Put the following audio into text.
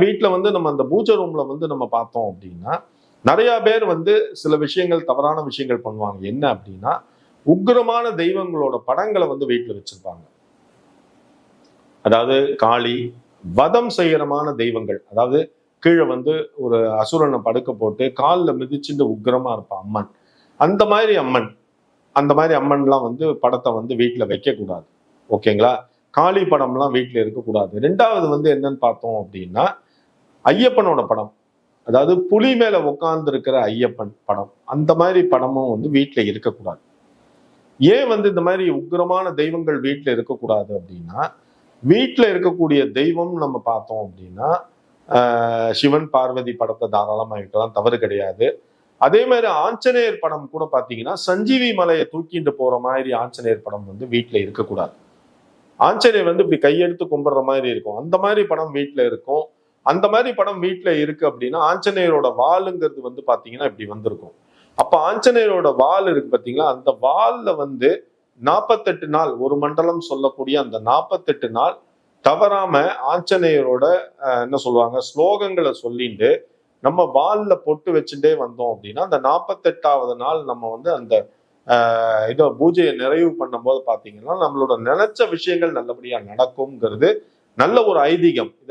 வீட்டுல வந்து நம்ம அந்த பூஜை ரூம்ல வந்து நம்ம பார்த்தோம் அப்படின்னா நிறைய பேர் வந்து சில விஷயங்கள், தவறான விஷயங்கள் பண்ணுவாங்க. என்ன அப்படின்னா, உக்கிரமான தெய்வங்களோட படங்களை வந்து வீட்டுல வச்சிருப்பாங்க. அதாவது காளி, வதம் செய்யறமான தெய்வங்கள், அதாவது கீழே வந்து ஒரு அசுரனை படுக்க போட்டு காலில் மிதிச்சுட்டு உக்கிரமா இருப்பான் அம்மன். அந்த மாதிரி அம்மன், அந்த மாதிரி அம்மன்லாம் வந்து படத்தை வந்து வீட்டுல வைக்க கூடாது. ஓகேங்களா? காளி படம்லாம் வீட்டுல இருக்கக்கூடாது. ரெண்டாவது வந்து என்னன்னு பார்த்தோம் அப்படின்னா, ஐயப்பனோட படம், அதாவது புலி மேல உட்கார்ந்து இருக்கிற ஐயப்பன் படம், அந்த மாதிரி படமும் வந்து வீட்டுல இருக்கக்கூடாது. ஏன் வந்து இந்த மாதிரி உக்கிரமான தெய்வங்கள் வீட்டுல இருக்கக்கூடாது அப்படின்னா, வீட்டுல இருக்கக்கூடிய தெய்வம் நம்ம பார்த்தோம் அப்படின்னா, சிவன் பார்வதி படத்தை தாராளமா வைக்கலாம், தவறு கிடையாது. அதே மாதிரி ஆஞ்சநேயர் படம் கூட பாத்தீங்கன்னா, சஞ்சீவி மலையை தூக்கிட்டு போற மாதிரி ஆஞ்சநேயர் படம் வந்து வீட்டுல இருக்கக்கூடாது. ஆஞ்சநேயர் வந்து இப்படி கையெடுத்து கும்பிடுற மாதிரி இருக்கும், அந்த மாதிரி படம் வீட்டுல இருக்கும். அந்த மாதிரி படம் வீட்டுல இருக்கு அப்படின்னா, ஆஞ்சநேயரோட வாளுங்கிறது வந்து பாத்தீங்கன்னா இப்படி வந்திருக்கும். அப்ப ஆஞ்சநேயரோட வால் இருக்கு பாத்தீங்களா, அந்த வால்ல வந்து 48 நாள், ஒரு மண்டலம் சொல்லக்கூடிய அந்த 48 நாள் தவறாம ஆஞ்சநேயரோட என்ன சொல்லுவாங்க, ஸ்லோகங்களை சொல்லிட்டு நம்ம வால்ல பொட்டு வச்சுட்டே வந்தோம் அப்படின்னா, அந்த 48வது நாள் நம்ம வந்து அந்த இதோ பூஜையை நிறைவு பண்ணும் போது பாத்தீங்கன்னா நம்மளோட நினைச்ச விஷயங்கள் நல்லபடியா நடக்கும்ங்கிறது நல்ல ஒரு ஐதீகம்.